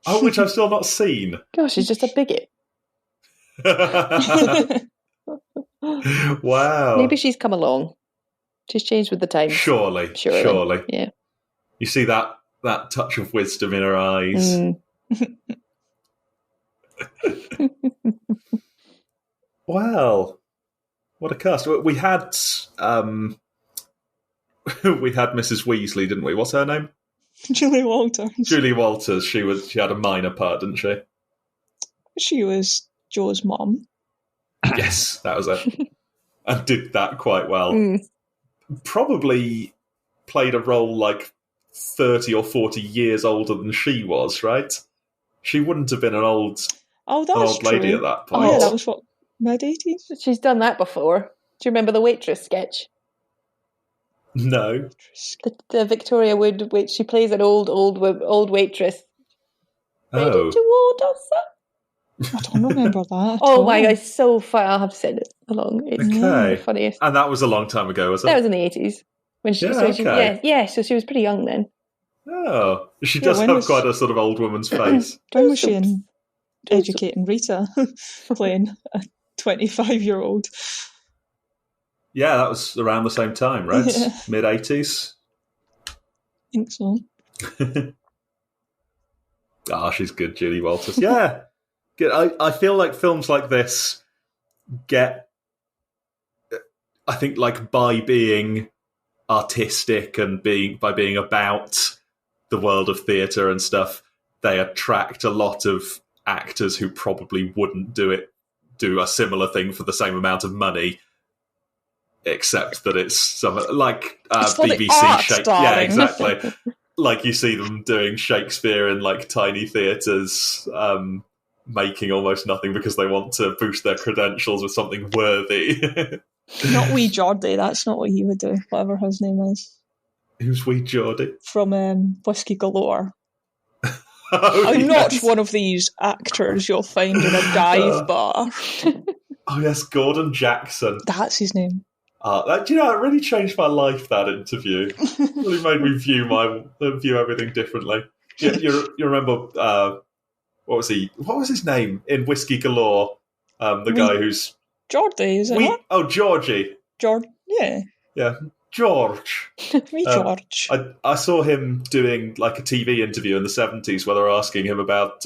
Oh, which I've still not seen. Gosh, she's just a bigot. Wow. Maybe she's come along. She's changed with the times. Surely. Yeah. You see that touch of wisdom in her eyes. Well... What a cast! We had Mrs. Weasley, didn't we? What's her name? Julie Walters. Julie Walters. She had a minor part, didn't she? She was Joe's mum. Yes, that was it. And did that quite well. Probably played a role like 30 or 40 years older than she was, right? She wouldn't have been an old lady true. at that point. Oh, yeah, that was what, mid-80s? She's done that before. Do you remember the waitress sketch? No. The Victoria Wood, which she plays an old waitress. Oh. Ready to order, sir? I don't remember that. Oh my god, it's so fun. I'll have to send it along. It's the funniest. And that was a long time ago, was it? That was in the 80s. When she, so she was pretty young then. Oh, she does have quite a sort of old woman's face. When was she in Educating Rita, playing a 25-year-old? Yeah, that was around the same time, right? Yeah. Mid-80s? I think so. She's good, Julie Walters. Yeah. Good. I feel like films like this get... I think, like, by being artistic and by being about the world of theatre and stuff, they attract a lot of actors who probably wouldn't do a similar thing for the same amount of money, except that it's some like it's BBC Shakespeare. Yeah, exactly. Like you see them doing Shakespeare in like tiny theatres, making almost nothing because they want to boost their credentials with something worthy. Not Wee Geordie, that's not what he would do, whatever his name is. Who's Wee Geordie? From Whiskey Galore. I'm not one of these actors you'll find in a dive bar. Oh yes, Gordon Jackson. That's his name. Do you know, it really changed my life, that interview. It really made me view everything differently. You remember, what was his name in Whiskey Galore? The guy who's... Geordie, is it not? Oh, Georgie. George, yeah. Yeah, George. Me, George. I saw him doing like a TV interview in the 70s where they were asking him about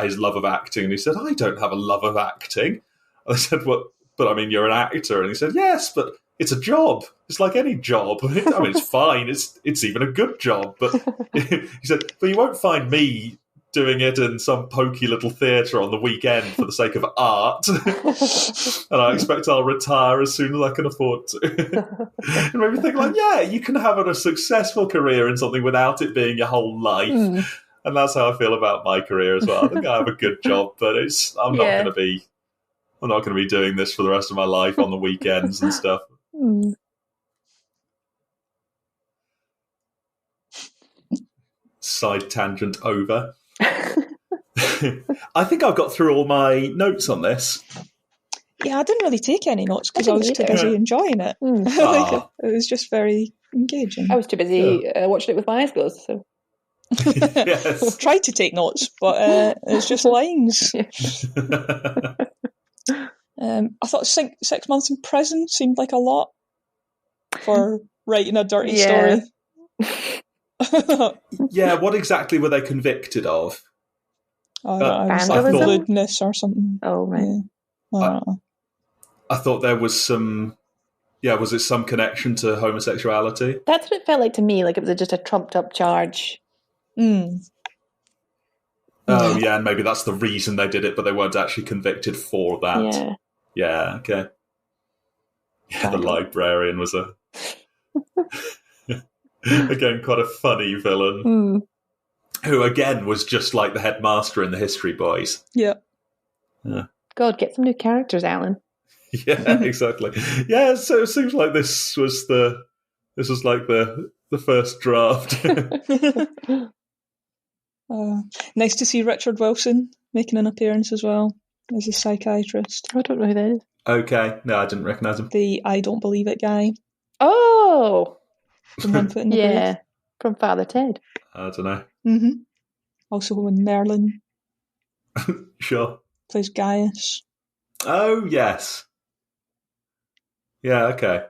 his love of acting, and he said, I don't have a love of acting. And I said, "What? But I mean, you're an actor." And he said, "Yes, but it's a job. It's like any job. I mean, it's fine. It's even a good job." But he said, "But you won't find me doing it in some pokey little theatre on the weekend for the sake of art. And I expect I'll retire as soon as I can afford to." It made me think, like, yeah, you can have a successful career in something without it being your whole life. And that's how I feel about my career as well. I think I have a good job, but I'm not going to be doing this for the rest of my life on the weekends and stuff. side tangent over. I think I've got through all my notes on this. Yeah, I didn't really take any notes because I was too busy enjoying it. It was just very engaging. I was too busy watching it with my eyes closed. So. Yes. I've tried to take notes, but it's just lines. I thought 6 months in prison seemed like a lot for writing a dirty story. Yeah, what exactly were they convicted of? Vandalism? Lewdness or something. Oh, right. Yeah. I thought there was some... Yeah, was it some connection to homosexuality? That's what it felt like to me, like it was just a trumped-up charge. Mm. Oh, yeah, and maybe that's the reason they did it, but they weren't actually convicted for that. Yeah, okay. Yeah, the librarian was again, quite a funny villain. Who, again, was just like the headmaster in the History Boys. Yeah. God, get some new characters, Alan. Yeah, exactly. Yeah, so it seems like this was like the first draft. Nice to see Richard Wilson making an appearance as well as a psychiatrist. I don't know who that is. Okay, no, I didn't recognise him. The I Don't Believe It guy. Oh! From One Foot in the Grave. From Father Ted. I don't know. Mm-hmm. Also when Merlin. Sure. Plays Gaius. Oh, yes. Yeah, okay.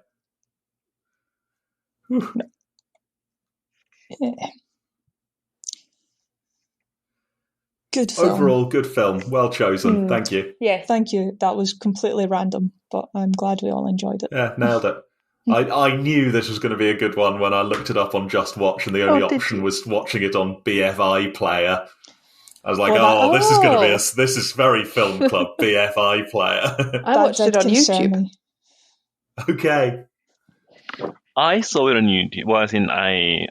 Yeah. Good film. Overall, good film. Well chosen. Thank you. Yeah, thank you. That was completely random, but I'm glad we all enjoyed it. Yeah, nailed it. I knew this was going to be a good one when I looked it up on Just Watch, and the only option was watching it on BFI Player. I was like, this is going to be this is very film club BFI Player. I watched it on YouTube. Okay. I saw it on YouTube. Well, as in, I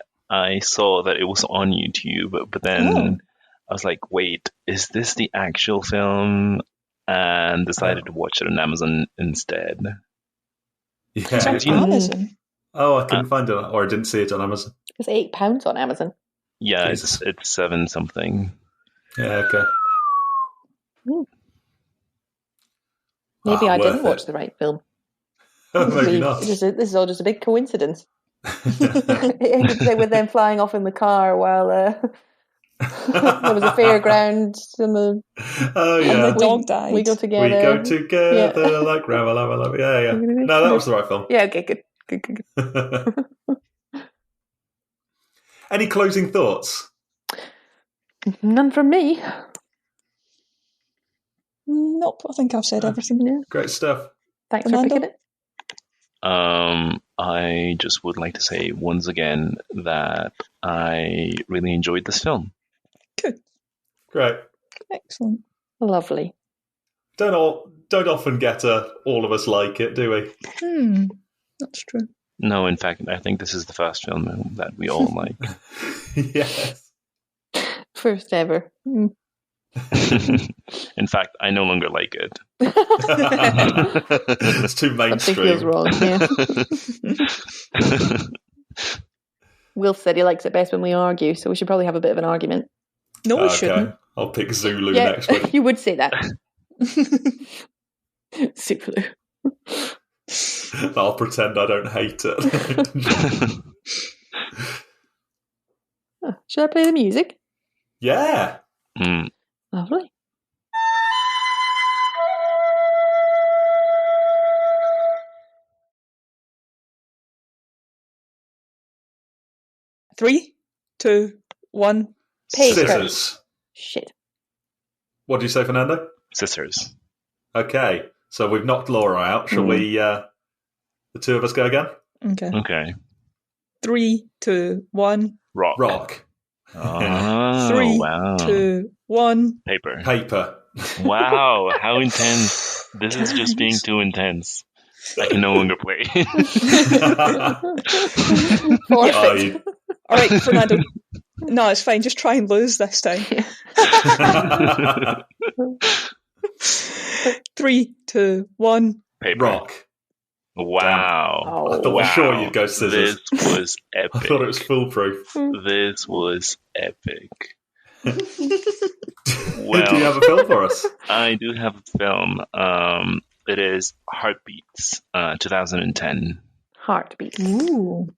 saw that it was on YouTube, but then I was like, wait, is this the actual film? And decided to watch it on Amazon instead. Yeah. It's on Amazon. Oh, I couldn't find it, or I didn't see it on Amazon. It's £8 on Amazon. Yeah, it's 7 something. Yeah, okay. Maybe I didn't watch the right film. Maybe not. This is all just a big coincidence. With them flying off in the car while there was a fairground and the dog died. We go together. We go together like lava, lava, lava. Yeah. No, that was the right film. Yeah, okay, good. Any closing thoughts? None from me. Nope, I think I've said everything. Yeah. Great stuff. Thanks for picking it. I just would like to say once again that I really enjoyed this film. Good. Great. Excellent. Lovely. Don't often get all of us like it, do we? That's true. No, in fact, I think this is the first film that we all like. Yes. First ever. In fact, I no longer like it. It's too mainstream. Something feels wrong, yeah. Will said he likes it best when we argue, so we should probably have a bit of an argument. No, we shouldn't. I'll pick Zulu next week. You would say that. Zulu. I'll pretend I don't hate it. Should I play the music? Yeah. Lovely. Three, 2, 1. Scissors. Shit. What do you say, Fernando? Scissors. Okay, so we've knocked Laura out. Shall we, the two of us go again? Okay. 3, 2, 1. Rock. Oh, 3, wow. 2, 1. Paper. Wow, how intense. This is just being too intense. I can no longer play. Perfect. All right, Fernando. No, it's fine. Just try and lose this time. 3, 2, 1. Rock. Wow. I thought for sure you'd go scissors. This was epic. I thought it was foolproof. This was epic. Well, do you have a film for us? I do have a film. It is Heartbeats, 2010. Heartbeats. Ooh.